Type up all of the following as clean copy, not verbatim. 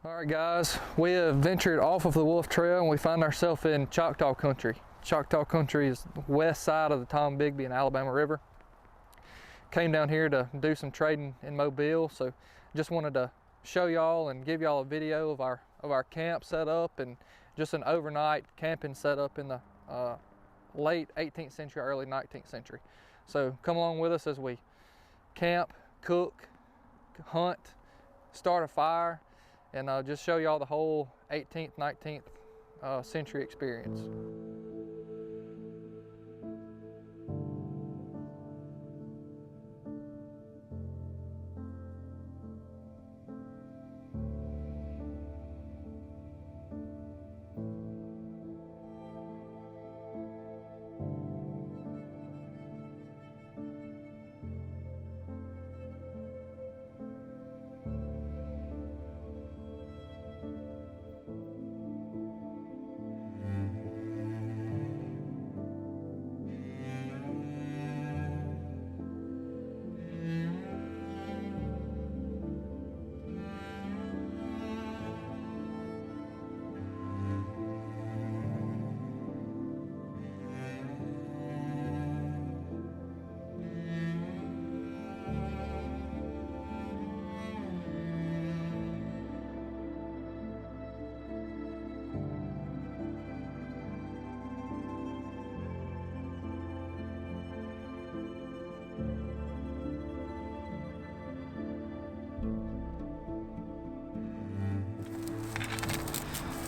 All right guys, we have ventured off of the Wolf Trail and we find ourselves in Choctaw country. Choctaw country is the west side of the Tombigbee and Alabama River. Came down here to do some trading in Mobile, so just wanted to show y'all and give y'all a video of our camp setup and just an overnight camping setup in the late 18th century, early 19th century. So come along with us as we camp, cook, hunt, start a fire, and just show y'all the whole 18th, 19th century experience.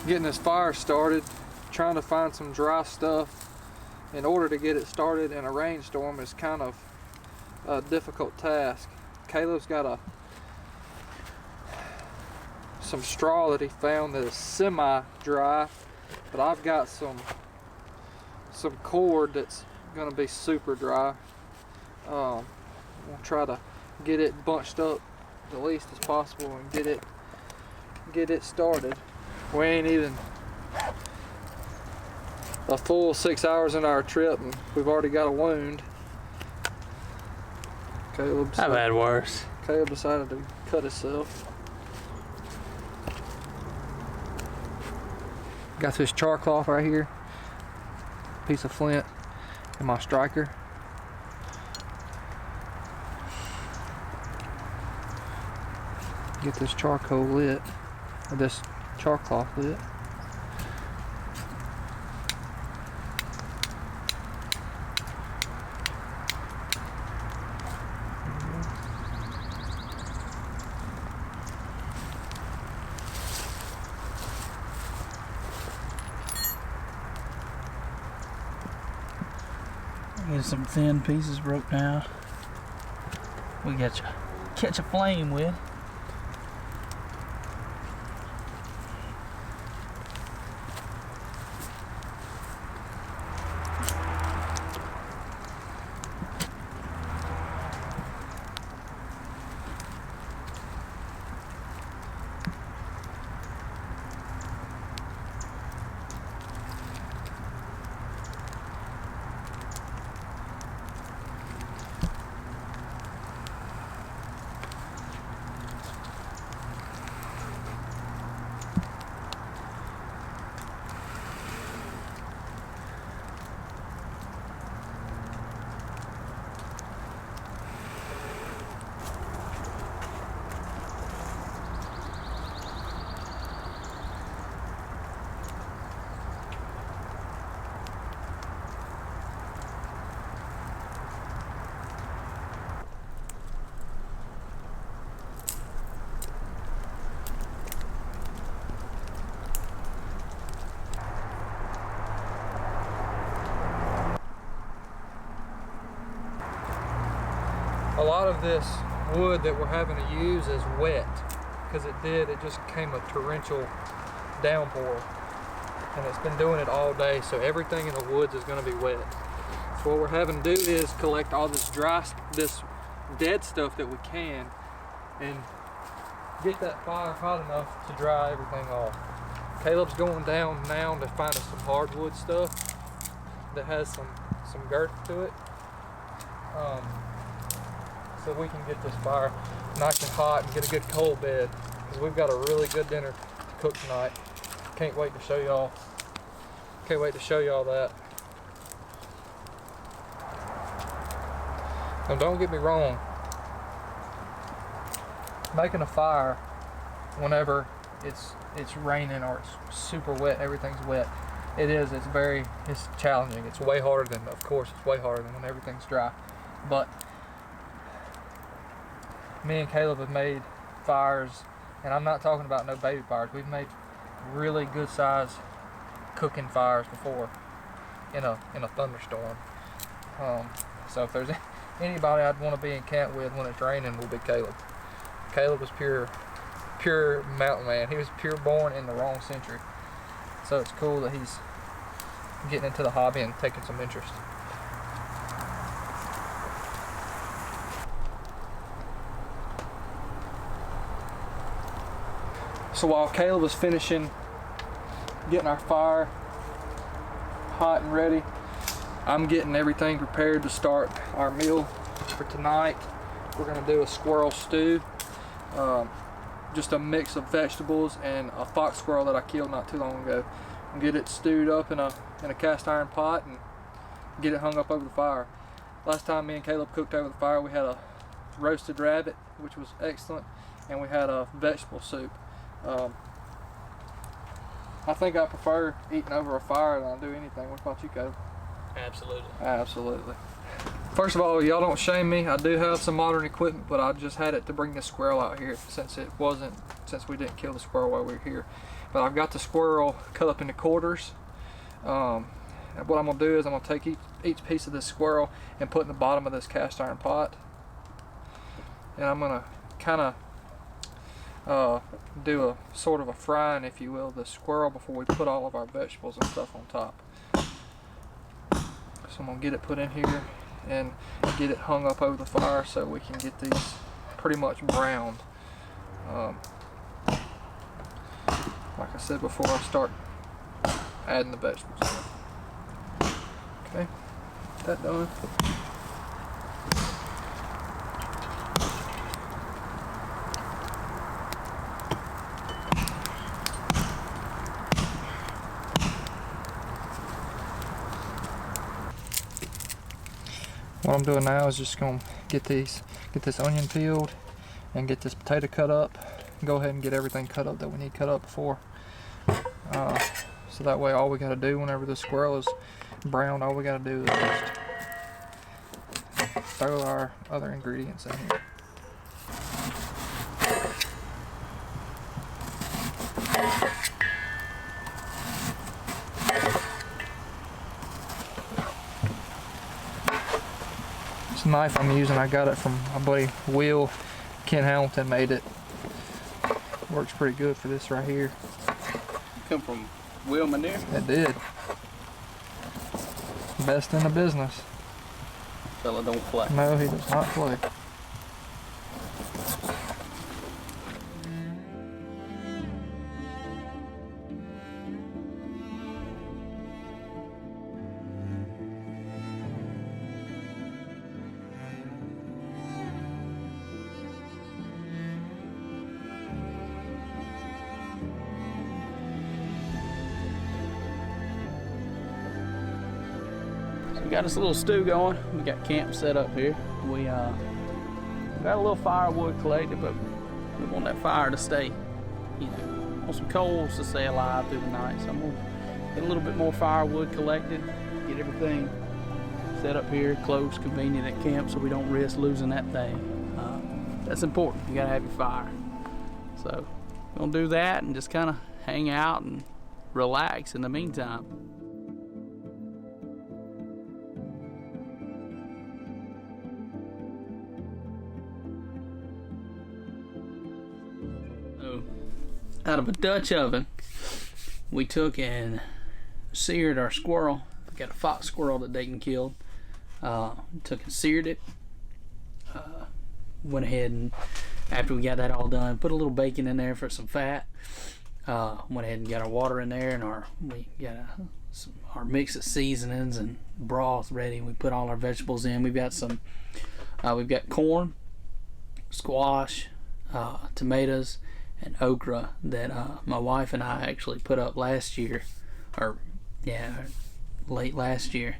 Getting this fire started, trying to find some dry stuff in order to get it started in a rainstorm is kind of a difficult task. Caleb's got some straw that he found that is semi-dry, but I've got some cord that's going to be super dry. We'll try to get it bunched up the least as possible and get it started. We ain't even a full 6 hours into our trip and we've already got a wound. I've had worse. Caleb decided to cut himself. Got this char cloth right here, piece of flint, and my striker. Get this charcoal lit, or this char cloth lit. Get some thin pieces broke down. We got you catch a flame with. A lot of this wood that we're having to use is wet because it just came a torrential downpour and it's been doing it all day, so everything in the woods is going to be wet. So what we're having to do is collect all this this dead stuff that we can and get that fire hot enough to dry everything off. Caleb's going down now to find us some hardwood stuff that has some girth to it. So we can get this fire nice and hot and get a good coal bed. because we've got a really good dinner to cook tonight. Can't wait to show y'all. Can't wait to show y'all that. Now don't get me wrong. Making a fire whenever it's raining or it's super wet, everything's wet. It's challenging. It's way harder than, of course, it's way harder than when everything's dry. But me and Caleb have made fires, and I'm not talking about no baby fires. We've made really good size cooking fires before in a thunderstorm. So if there's anybody I'd want to be in camp with when it's raining, it will be Caleb. Caleb was pure mountain man. He was pure born in the wrong century. So it's cool that he's getting into the hobby and taking some interest. So while Caleb was finishing getting our fire hot and ready, I'm getting everything prepared to start our meal for tonight. We're gonna do a squirrel stew. Just a mix of vegetables and a fox squirrel that I killed not too long ago. And get it stewed up in a cast iron pot and get it hung up over the fire. Last time me and Caleb cooked over the fire, we had a roasted rabbit, which was excellent, and we had a vegetable soup. I think I prefer eating over a fire than I do anything. What about you, Caleb? Absolutely. Absolutely. First of all, y'all don't shame me. I do have some modern equipment, but I just had it to bring the squirrel out here since we didn't kill the squirrel while we were here. But I've got the squirrel cut up into quarters. And what I'm gonna do is I'm gonna take each piece of this squirrel and put in the bottom of this cast iron pot. And I'm gonna kind of do a sort of a frying, if you will, the squirrel before we put all of our vegetables and stuff on top. So I'm gonna get it put in here and get it hung up over the fire so we can get these pretty much browned. Like I said before, I start adding the vegetables in. Okay, that done. What I'm doing now is just gonna get this onion peeled and get this potato cut up. Go ahead and get everything cut up that we need cut up before. So that way all we gotta do whenever the squirrel is browned, all we gotta do is just throw our other ingredients in here. This knife I'm using, I got it from my buddy Will. Ken Hamilton made it. Works pretty good for this right here. Come from Will Manure? It did. Best in the business. Fella don't play. No, he does not play. We got this little stew going. We got camp set up here. We got a little firewood collected, but we want that fire to stay, want some coals to stay alive through the night. So I'm gonna get a little bit more firewood collected, get everything set up here, close, convenient at camp, so we don't risk losing that thing. That's important. You gotta have your fire. So we're gonna do that and just kind of hang out and relax in the meantime. Out of a Dutch oven, we took and seared our squirrel. We got a fox squirrel that Dayton killed. Took and seared it. Went ahead and after we got that all done, put a little bacon in there for some fat. Went ahead and got our water in there, and we got our mix of seasonings and broth ready. We put all our vegetables in. We've got corn, squash, tomatoes, and okra that my wife and I actually put up last year, or yeah, late last year.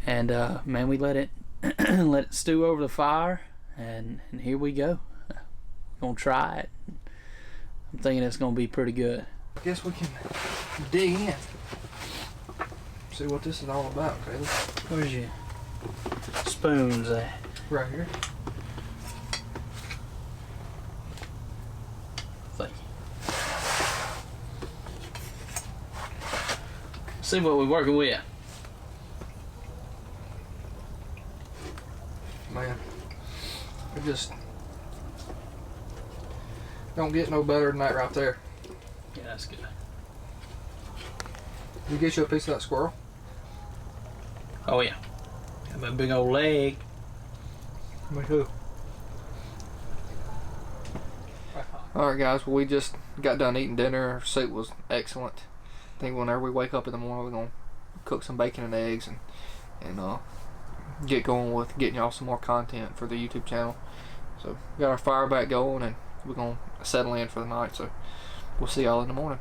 And man, we let it let it stew over the fire, and here we go. We're gonna try it. I'm thinking it's gonna be pretty good. I guess we can dig in. See what this is all about, Caleb. Where's your spoons at? Right here. Thank you. See what we're working with. Man, it just don't get no better than that right there. Yeah, that's good. You get you a piece of that squirrel? Oh yeah. Got my big old leg. Me too. Alright guys, well, we just got done eating dinner. Our soup was excellent. I think whenever we wake up in the morning, we're gonna cook some bacon and eggs and get going with getting y'all some more content for the YouTube channel. So we got our fire back going, and we're gonna settle in for the night. So we'll see y'all in the morning.